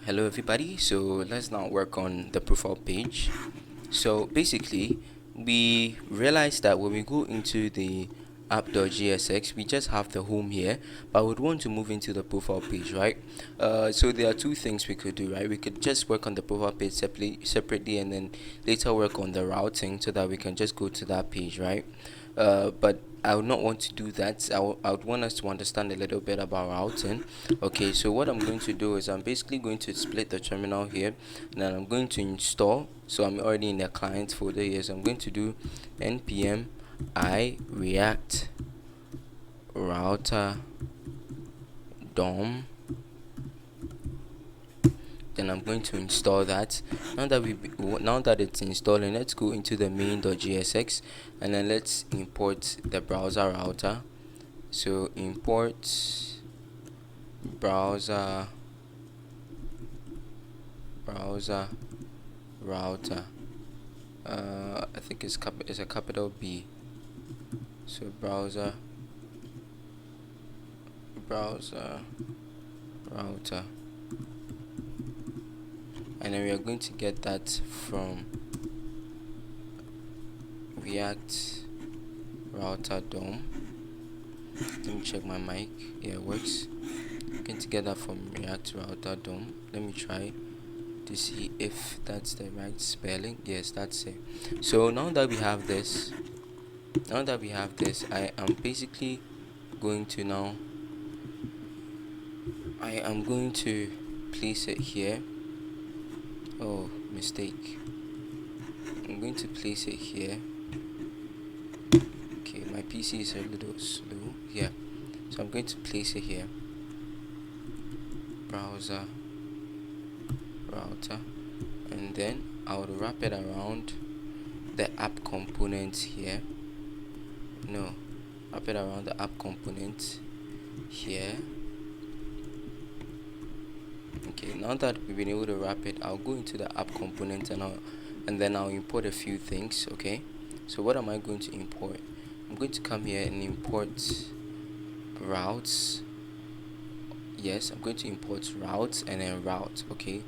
Hello everybody, so let's now work on the profile page. So basically we realize that when we go into the app.jsx, we just have the home here, but we'd want to move into the profile page, right? So there are two things we could do, right? We could just work on the profile page separately and then later work on the routing so that we can just go to that page, right? But I would not want to do that. I would want us to understand a little bit about routing. Okay, so what I'm going to do is I'm basically going to split the terminal here, and then I'm going to install. So I'm already in the client folder here, so I'm going to do npm I react router dom. Then I'm going to install that. Now that it's installing, let's go into the main.jsx and then let's import the browser router. So import browser router. I think it's a capital B. So browser router, and then we are going to get that from react router dom. Let me check my mic. Yeah, it works. I'm going to get that from react router dom. Let me try to see if that's the right spelling. Yes, that's it. So now that we have this, I am basically going to place it here. Oh, mistake. I'm going to place it here. Okay, my PC is a little slow. Yeah, so I'm going to place it here. Browser router, and then I would wrap it around the app component here. No, wrap it around the app component here. Okay, now that we've been able to wrap it, I'll go into the app component and then I'll import a few things. Okay, so what am I going to import? I'm going to come here and import routes. Yes, I'm going to import routes and then route. Okay,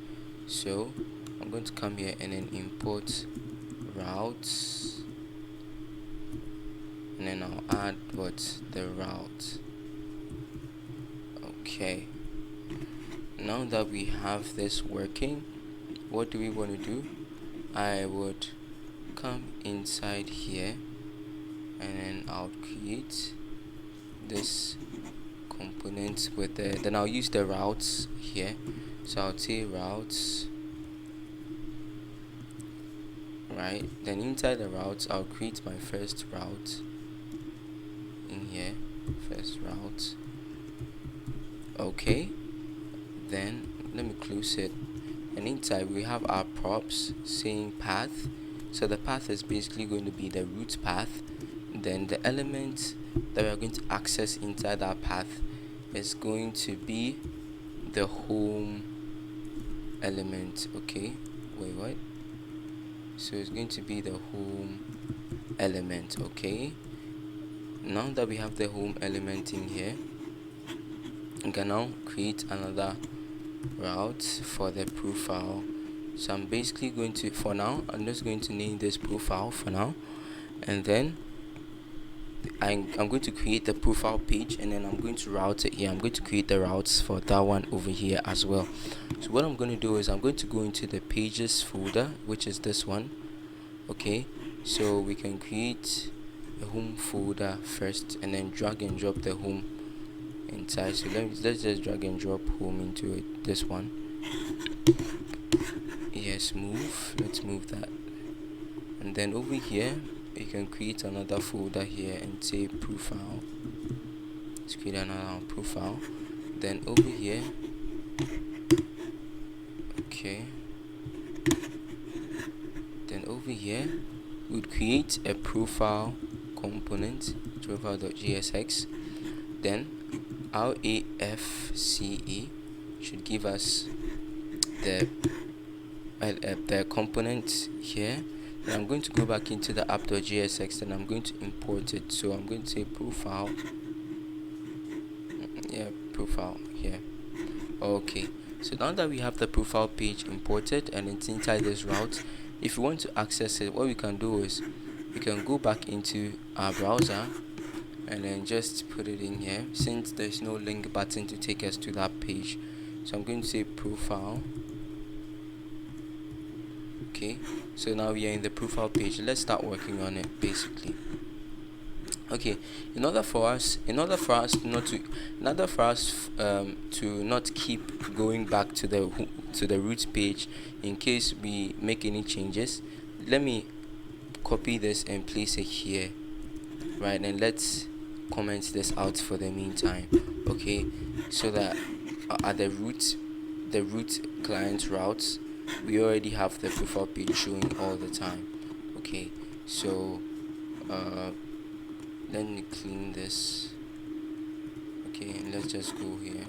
so I'm going to come here and then import routes, and then I'll add the route. Okay, now that we have this working, what do we want to do? I would come inside here and then I'll create this component with then I'll use the routes here. So I'll say routes, right? Then inside the routes I'll create my first route in here, first route. Okay, then let me close it, and inside we have our props saying path. So the path is basically going to be the root path. Then the element that we are going to access inside our path is going to be the home element. Okay, wait, what? So it's going to be the home element. Okay, now that we have the home element in here, we can now create another route for the profile. So I'm basically going to, for now, I'm just going to name this profile for now, and then I'm going to create the profile page, and then I'm going to route it here. I'm going to create the routes for that one over here as well. So what I'm going to do is I'm going to go into the pages folder, which is this one. Okay, so we can create a home folder first and then drag and drop the home inside. So let's just drag and drop home into it, this one. Yes, let's move that, and then over here you can create another folder here and say profile. Let's create another profile. Then over here, okay, then over here we'd create a profile component, profile.jsx. then our AFCE should give us the component here. And I'm going to go back into the app.jsx and I'm going to import it. So I'm going to say profile, profile here. Okay, So now that we have the profile page imported and it's inside this route, if we want to access it, what we can do is we can go back into our browser and then just put it in here, since there's no link button to take us to that page. So I'm going to say profile. Okay, so now we are in the profile page. Let's start working on it basically. Okay, in order for us to not keep going back to the root page in case we make any changes, let me copy this and place it here, right? And let's comment this out for the meantime. Okay, so that at the root client routes, we already have the profile page showing all the time. Okay, so let me clean this. Okay, and let's just go here.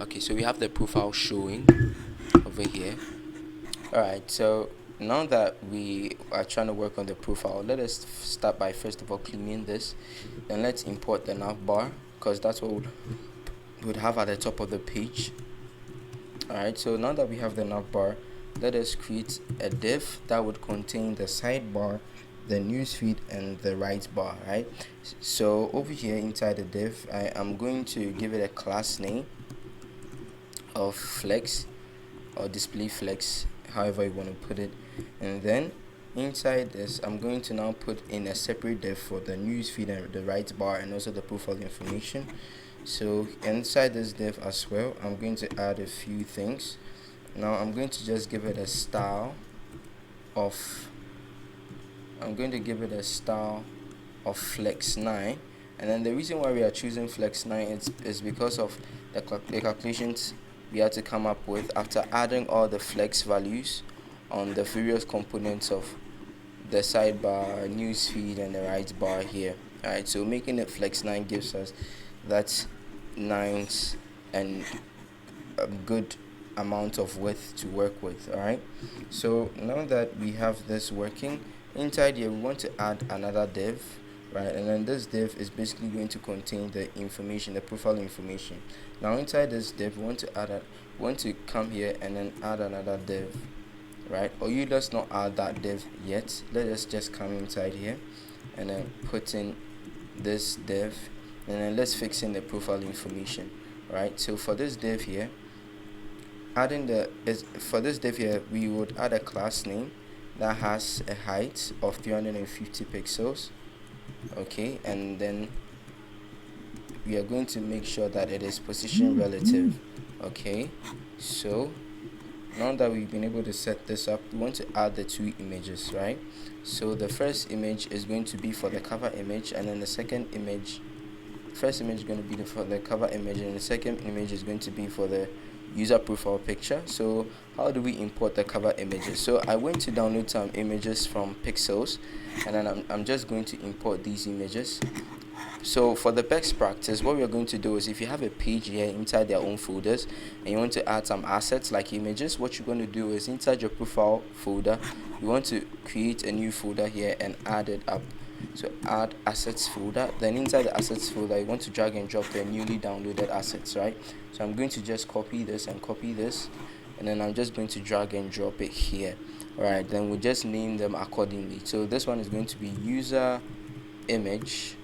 Okay, so we have the profile showing over here. Alright, so now that we are trying to work on the profile, let us start by first of all cleaning this. Then let's import the nav bar, because that's what we would have at the top of the page. Alright, so now that we have the nav bar, let us create a div that would contain the sidebar, the newsfeed, and the right bar. Right, so over here inside the div, I am going to give it a class name of flex or display flex, however you want to put it. And then inside this, I'm going to now put in a separate div for the newsfeed and the right bar and also the profile information. So inside this div as well, I'm going to add a few things. Now I'm going to just give it a style of flex 9, and then the reason why we are choosing flex 9 is because of the calculations we had to come up with after adding all the flex values on the various components of the sidebar, newsfeed, and the right bar here. Alright, so making it flex 9 gives us that 9s and a good amount of width to work with. Alright, so now that we have this working, inside here we want to add another div, right? And then this div is basically going to contain the information, the profile information. Now inside this div, we want to come here and then add another div, right? Or you let's not add that div yet. Let us just come inside here and then put in this div, and then let's fix in the profile information. Right, so for this div here, we would add a class name that has a height of 350 pixels. Okay, and then we are going to make sure that it is position relative. Okay, so now that we've been able to set this up, we want to add the two images, right? So the first image is going to be for the cover image, and then the second image, first image is going to be for the cover image, and the second image is going to be for the user profile picture. So how do we import the cover images? So I went to download some images from Pixels, and then I'm just going to import these images. So for the best practice, what we are going to do is, if you have a page here inside their own folders and you want to add some assets like images, what you're going to do is inside your profile folder, you want to create a new folder here and add it up. So add assets folder, then inside the assets folder you want to drag and drop the newly downloaded assets, right? So I'm going to just copy this and copy this, and then I'm just going to drag and drop it here. Alright, then we'll just name them accordingly. So this one is going to be user image.jpg,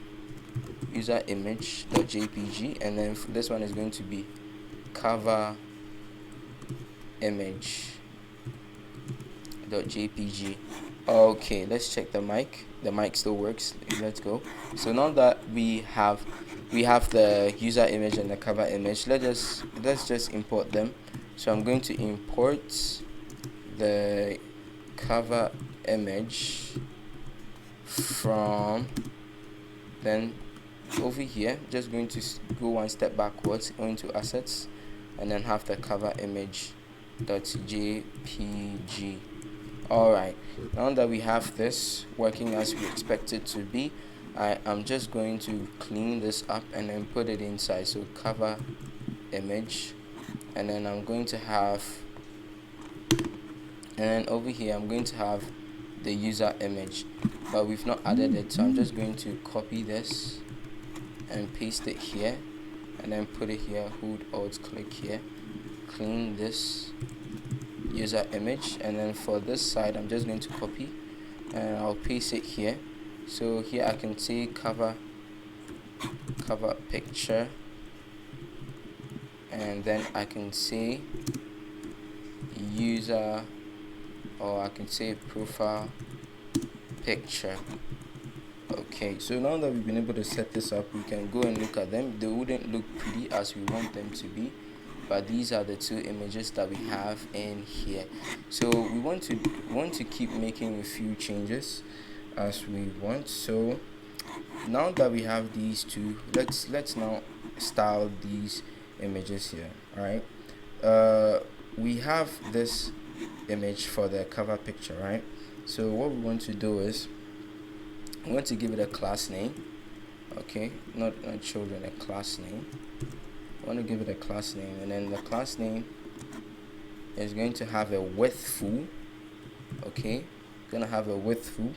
and then this one is going to be cover image.jpg. Okay, let's check the mic. The mic still works. Let's go. So now that we have the user image and the cover image, let's just import them. So I'm going to import the cover image from, then over here just going to go one step backwards, go into assets, and then have the cover image.jpg. Alright, now that we have this working as we expect it to be, I am just going to clean this up and then put it inside. So cover image, and then I'm going to have, and then over here I'm going to have the user image, but we've not added it, so I'm just going to copy this and paste it here, and then put it here, hold alt click here, clean this user image, and then for this side I'm just going to copy and I'll paste it here. So here I can say cover picture, and then I can say user, or I can say profile picture. Okay, so now that we've been able to set this up, we can go and look at them. They wouldn't look pretty as we want them to be, but these are the two images that we have in here. So we want to keep making a few changes as we want. So now that we have these two, let's now style these images here. All right, we have this image for the cover picture, right? So what we want to do is we want to give it a class name. Okay, not children, a class name. I want to give it a class name, and then the class name is going to have a width full. Okay, gonna have a width full,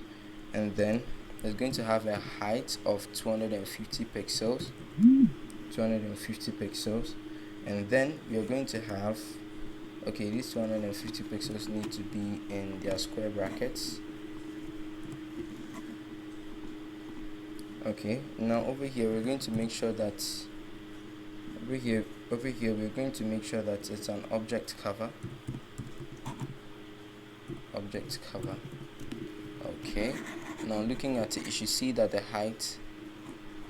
and then it's going to have a height of 250 pixels. 250 pixels, and then we are going to have, okay, these 250 pixels need to be in their square brackets. Okay, now over here we're going to make sure that over here we're going to make sure that it's an object cover. Okay, now looking at it, you should see that the height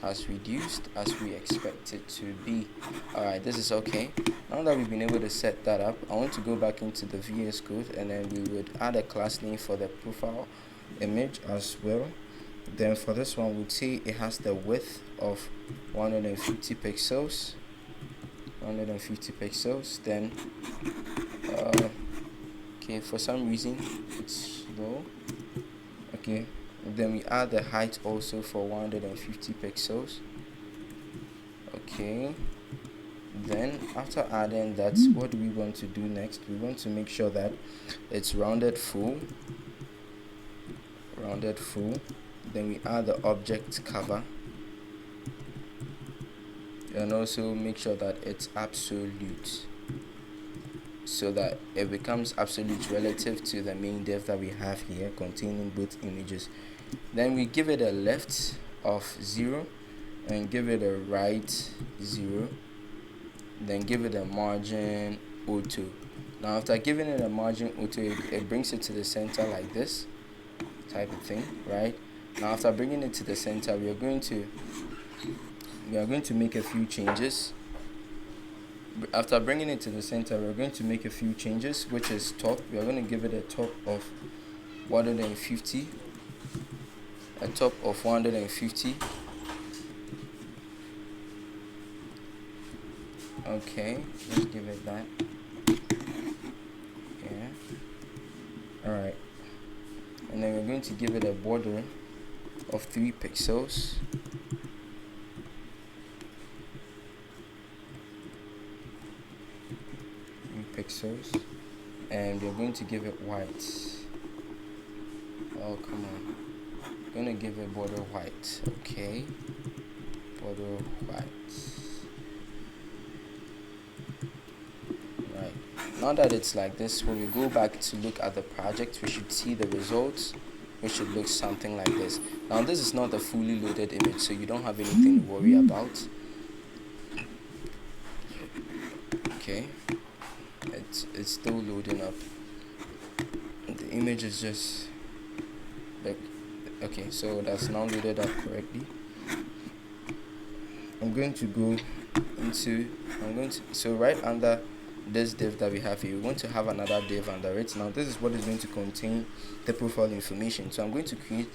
has reduced as we expect it to be. Alright, this is okay. Now that we've been able to set that up, I want to go back into the VS Code, and then we would add a class name for the profile image as well. Then for this one, we'd say it has the width of 150 pixels. 150 pixels. Then okay, for some reason it's slow. Okay, then we add the height also for 150 pixels. Okay, then after adding that, what do we want to do next? We want to make sure that it's rounded full. Then we add the object cover, and also make sure that it's absolute, so that it becomes absolute relative to the main div that we have here containing both images. Then we give it a left of 0 and give it a right 0, then give it a margin auto. Now after giving it a margin auto, it brings it to the center like this type of thing, right? Now after bringing it to the center, we are going to make a few changes. After bringing it to the center, we're going to make a few changes, which is top. We are going to give it a top of 150. A top of 150. Okay, let's give it that. Yeah. Alright. And then we're going to give it a border of 3 pixels. And we're going to give it white. Oh, come on. I'm going to give it border white. Okay, border white. Right, now that it's like this, when we go back to look at the project, we should see the results, which should look something like this. Now this is not a fully loaded image, so you don't have anything to worry about. Okay, it's still loading up. The image is just like, okay, so that's now loaded up correctly. So right under this div that we have here, we want to have another div under it. Now this is what is going to contain the profile information. So I'm going to create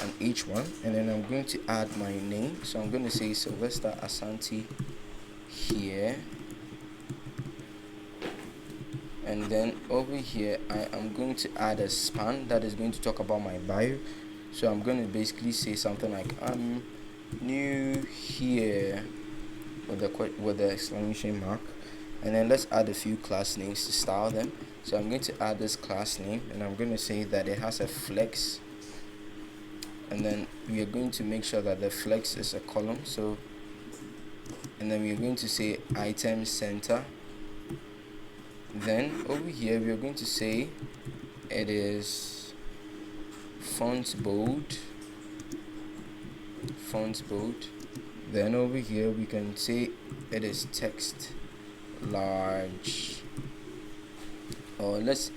an H1, and then I'm going to add my name. So I'm going to say Sylvester Asante here. And then over here I am going to add a span that is going to talk about my bio. So I'm going to basically say something like, I'm new here with the exclamation mark. And then let's add a few class names to style them. So I'm going to add this class name, and I'm going to say that it has a flex, and then we are going to make sure that the flex is a column. So, and then we are going to say item center, Then over here we are going to say it is font bold. Then over here we can say it is text large, or let's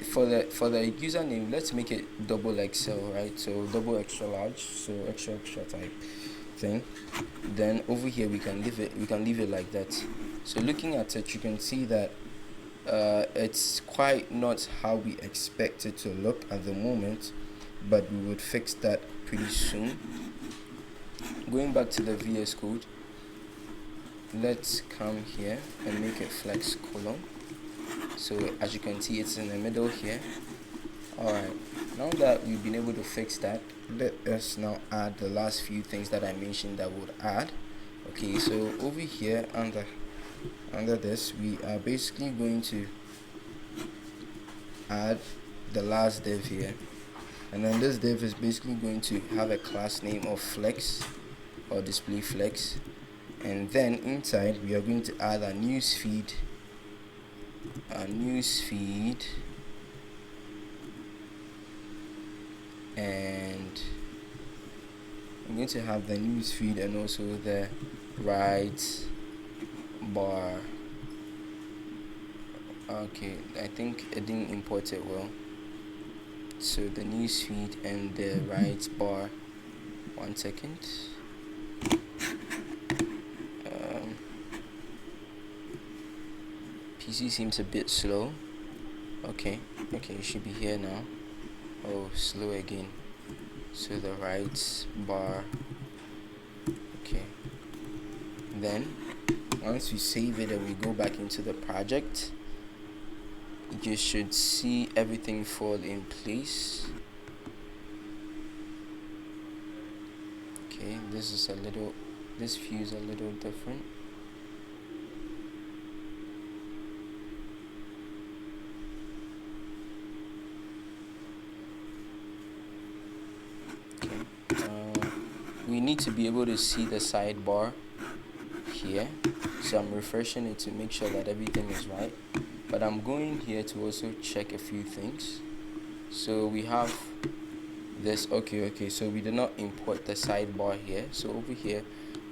for the username, let's make it double XL, right? So double extra large, so extra type thing. Then over here we can leave it like that. So looking at it, you can see that it's quite not how we expect it to look at the moment, but we would fix that pretty soon. Going back to the VS Code, let's come here and make it flex column. So as you can see, it's in the middle here. Alright, now that we've been able to fix that, let us now add the last few things that I mentioned that would add. Okay, so over here under this, we are basically going to add the last div here, and then this div is basically going to have a class name of flex or display flex, and then inside we are going to add a news feed, and I'm going to have the news feed and also the right bar. Okay, I think it didn't import it well. So the news feed and the right bar. 1 second. PC seems a bit slow. Okay, it should be here now. Oh, slow again. So the right bar. Okay, then once we save it and we go back into the project, you should see everything fall in place. Okay, this view is a little different. We need to be able to see the sidebar here, so I'm refreshing it to make sure that everything is right, but I'm going here to also check a few things. So we have this. Okay, so we did not import the sidebar here, so over here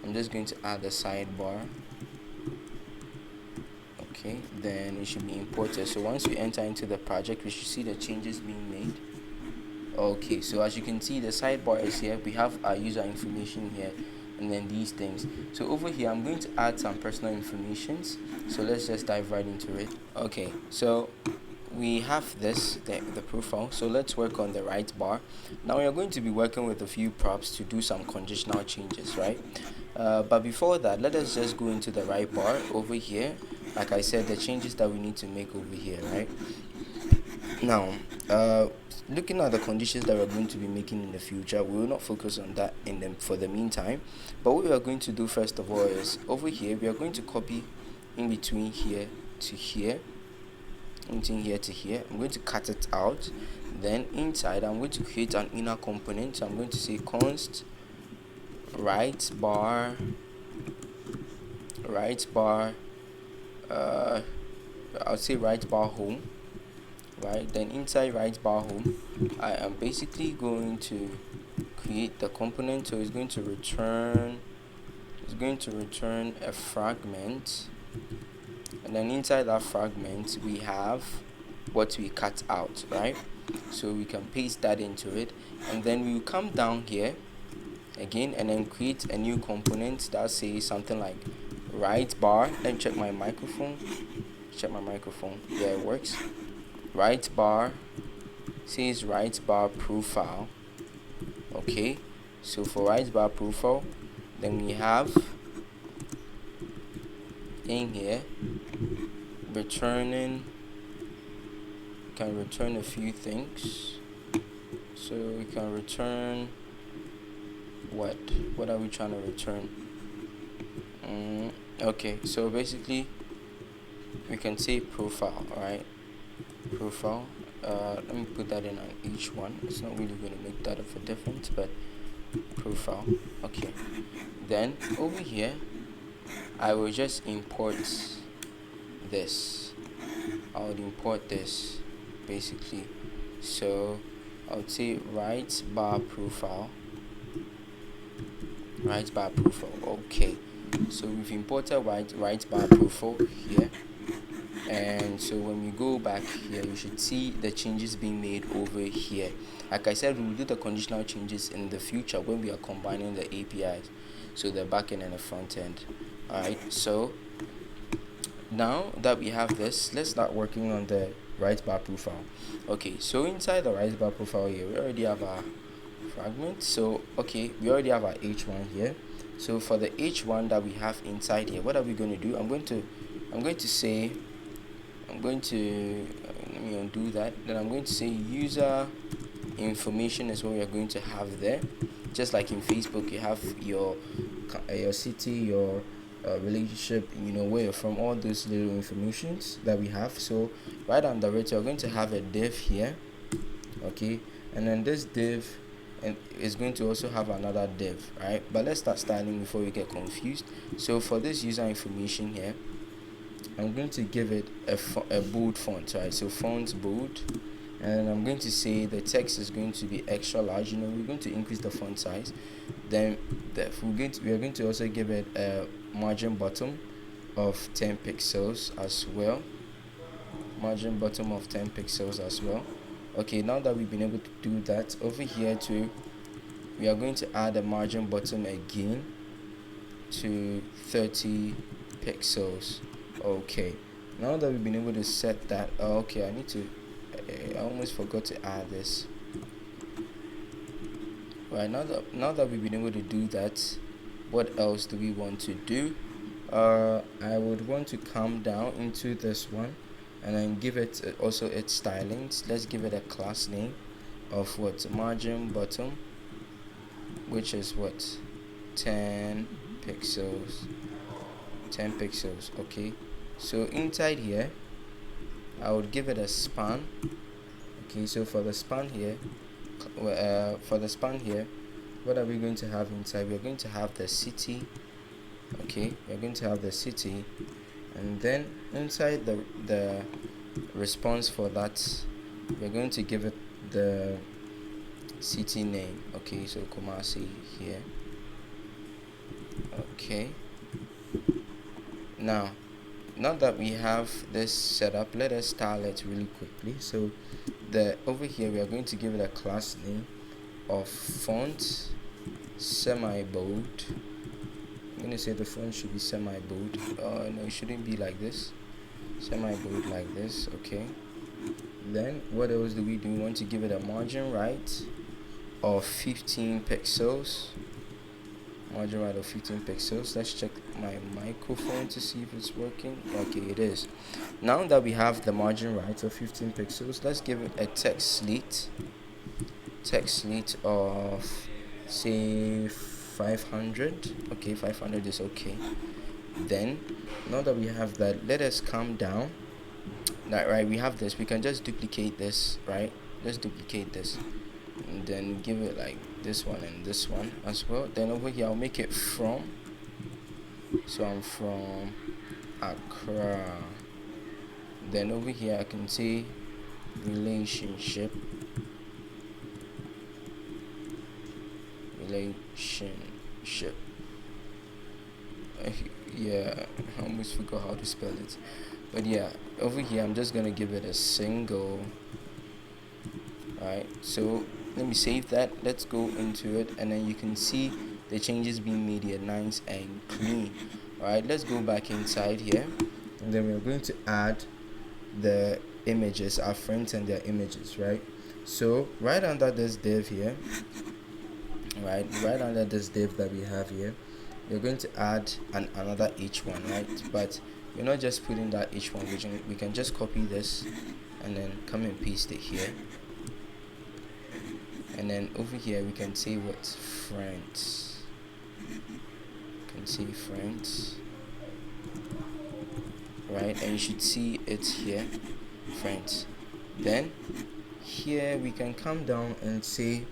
I'm just going to add the sidebar. Okay, then it should be imported. So once we enter into the project, we should see the changes being made. Okay, so as you can see, the sidebar is here. We have our user information here, and then these things. So over here I'm going to add some personal informations, so let's just dive right into it. Okay, so we have this, the profile, so let's work on the right bar. Now we are going to be working with a few props to do some conditional changes, right? But before that, let us just go into the right bar over here. Like I said, the changes that we need to make over here, right? Now looking at the conditions that we're going to be making in the future, we will not focus on that for the meantime. But what we are going to do first of all is over here we are going to copy in between here to here, I'm going to cut it out. Then inside I'm going to create an inner component. So I'm going to say const right bar I'll say right bar home, right? Then inside right bar home I am basically going to create the component, so it's going to return a fragment, and then inside that fragment we have what we cut out, right? So we can paste that into it, and then we will come down here again and then create a new component that says something like right bar. Let me check my microphone. Yeah, it works. Right bar says right bar profile. Okay, so for right bar profile, then we have in here returning, can return a few things. So we can return what are we trying to return? Okay, so basically we can say profile, right? Profile. Let me put that in on each one. It's not really going to make that of a difference, but profile. Okay, then over here I will just import this. I would import this basically. So I would say right bar profile. Okay, so we've imported right bar profile here, and so when we go back here, you should see the changes being made over here. Like I said, we will do the conditional changes in the future when we are combining the APIs, so the backend and the front end. Alright, so now that we have this, let's start working on the right bar profile. Okay, so inside the right bar profile here, we already have our fragment. So okay, we already have our h1 here. So for the h1 that we have inside here, what are we going to do? I'm going to let me undo that. Then I'm going to say user information is what we are going to have there. Just like in Facebook, you have your city, your relationship, where you're from, all those little informations that we have. So right under it, you're going to have a div here. Okay, and then this div is going to also have another div, right? But let's start styling before we get confused. So for this user information here, I'm going to give it a bold font, right? So font bold, and I'm going to say the text is going to be extra large. We're going to increase the font size. Then we are going to also give it a margin bottom of 10 pixels as well. Margin bottom of 10 pixels as well. Okay, now that we've been able to do that, over here too, we are going to add a margin bottom again to 30 pixels. Okay, now that we've been able to set that, okay, I almost forgot to add this. Right, now that we've been able to do that, what else do we want to do? I would want to come down into this one and then give it also its stylings. Let's give it a class name of what? Margin bottom, which is what? 10 pixels. Okay, so inside here I would give it a span. Okay, so for the span here, what are we going to have inside? We're going to have the city. Okay, we're going to have the city, and then inside the response for that, we're going to give it the city name. Okay, so Kumasi here. Okay, now that we have this set up, let us style it really quickly. So over here we are going to give it a class name of font semi-bold. I'm going to say the font should be semi-bold. No, it shouldn't be like this. Semi-bold like this. Okay, then what else do? We want to give it a margin right of 15 pixels. Margin right of 15 pixels. Let's check my microphone to see if it's working. Okay, it is. Now that we have the margin right of 15 pixels, let's give it a text slit of, say, 500. Okay, 500 is okay. Then now that we have that, let us come down. Right, we have this. We can just duplicate this, right? Let's duplicate this and then give it like this one and this one as well. Then over here I'll make it from, so I'm from Accra. Then over here I can say relationship. Yeah, I almost forgot how to spell it, but yeah, over here I'm just gonna give it a single. Alright, so let me save that. Let's go into it, and then you can see the changes being made here, nice and clean. Alright, let's go back inside here, and then we're going to add the images, our friends and their images, right? So right under this div here, right under this div that we have here, we're going to add another h1, right? But we're not just putting that h1, we can just copy this and then come and paste it here. And then over here we can say what? Friends. Can say friends, right? And you should see it here, friends. Then here we can come down and say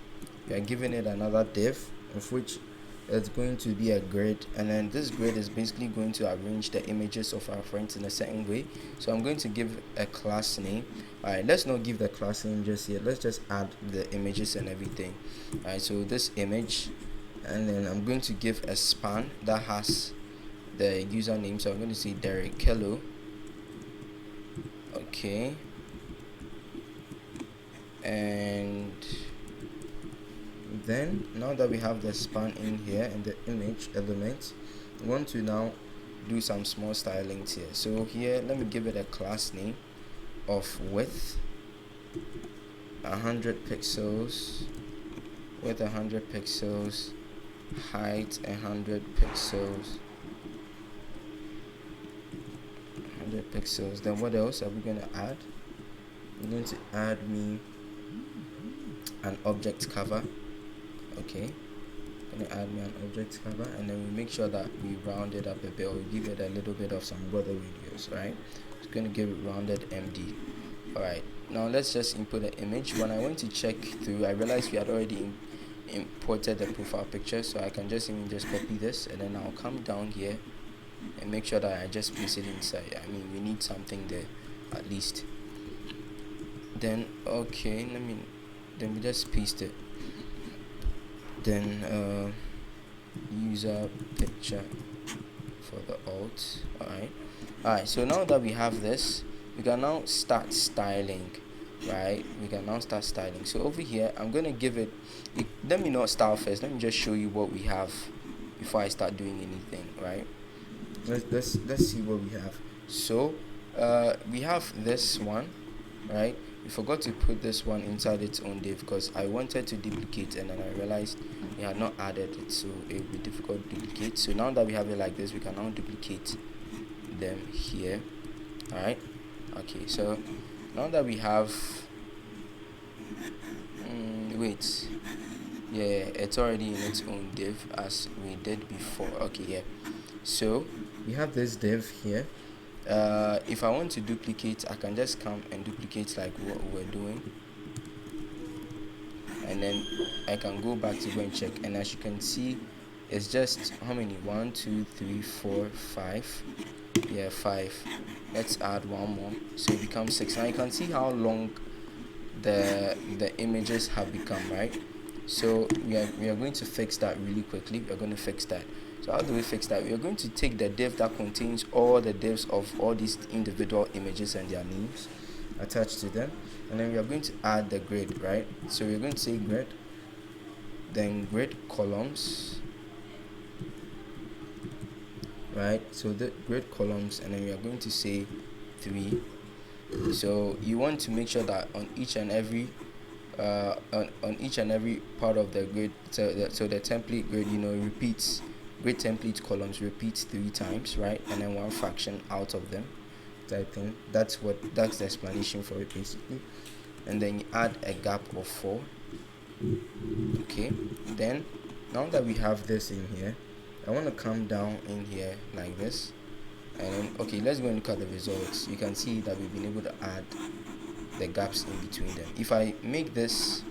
we are giving it another div, of which it's going to be a grid, and then this grid is basically going to arrange the images of our friends in a certain way. So I'm going to give a class name. Alright, let's not give the class name just yet, let's just add the images and everything. Alright, so this image, and then I'm going to give a span that has the username. So I'm going to say Derek Hello. Okay, and then now that we have the span in here and the image element, we want to now do some small stylings here. So here, let me give it a class name of width 100 pixels, width 100 pixels, height 100 pixels, 100 pixels. Then what else are we going to add? We're going to add me an object cover. Okay, gonna add me an object cover, and then we make sure that we round it up a bit, or we give it a little bit of some border radius, right? It's gonna give it rounded MD. Alright, now let's just input the image. When I went to check through, I realized we had already imported the profile picture, so I can just even just copy this, and then I'll come down here and make sure that I just place it inside. I mean, we need something there at least. Then okay, then we just paste it. Then user picture for the alt. Alright, so now that we have this, we can now start styling, right? We can now start styling. So over here, I'm gonna give it, let me not start first, let me just show you what we have before I start doing anything, right? Let's see what we have. So we have this one, right? We forgot to put this one inside its own div because I wanted to duplicate, and then I realized we had not added it, so it would be difficult to duplicate. So now that we have it like this, we can now duplicate them here. Alright, okay, so now that we have wait, yeah, it's already in its own div as we did before. Okay, yeah, so we have this div here. If I want to duplicate, I can just come and duplicate like what we're doing, and then I can go back to go and check, and as you can see, it's just how many, 1 2 3 4 5, yeah, 5. Let's add one more, so it becomes 6. Now you can see how long the images have become, right? So we are going to fix that really quickly. We're going to fix that. So how do we fix that? We are going to take the div that contains all the divs of all these individual images and their names attached to them, and then we are going to add the grid, right? So we're going to say grid, then grid columns, right? So the grid columns, and then we are going to say 3. So you want to make sure that on each and every on each and every part of the grid, so the template grid, repeats. Grid template columns repeats 3 times, right? And then one fraction out of them type thing. That's the explanation for it basically. And then you add a gap of 4. Okay, then now that we have this in here, I want to come down in here like this, and then okay, let's go and look at the results. You can see that we've been able to add the gaps in between them. If I make this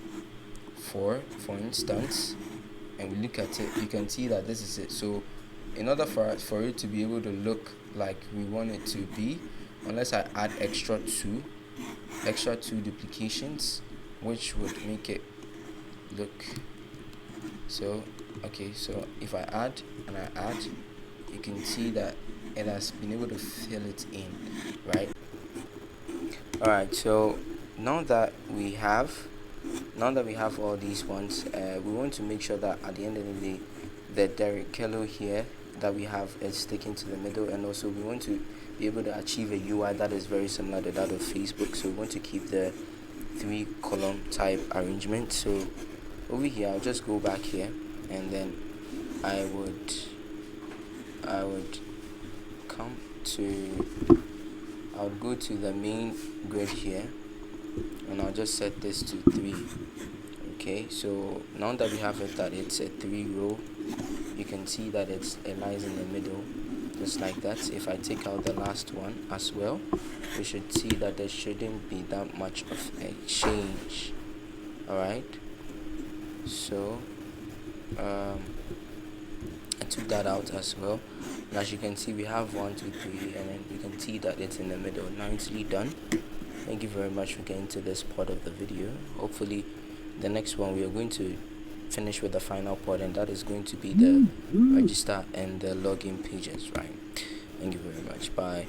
4, for instance, and we look at it, you can see that this is it. So in order for it to be able to look like we want it to be, unless I add extra two duplications, which would make it look so. Okay, so if I add and I add, you can see that it has been able to fill it in, right? Alright, so now that we have all these ones, we want to make sure that at the end of the day, the Derek Kello here that we have is sticking to the middle, and also we want to be able to achieve a UI that is very similar to that of Facebook. So we want to keep the 3-column type arrangement. So over here, I'll just go back here, and then I would go to the main grid here, and I'll just set this to 3. Okay, so now that we have it that it's a 3-row, you can see that it lies in the middle, just like that. If I take out the last one as well, we should see that there shouldn't be that much of a change. Alright, so I took that out as well, and as you can see, we have 1 2 3, and then we can see that it's in the middle. Now it's done. Thank you very much for getting to this part of the video. Hopefully the next one we are going to finish with the final part, and that is going to be the register and the login pages, right? Thank you very much. Bye.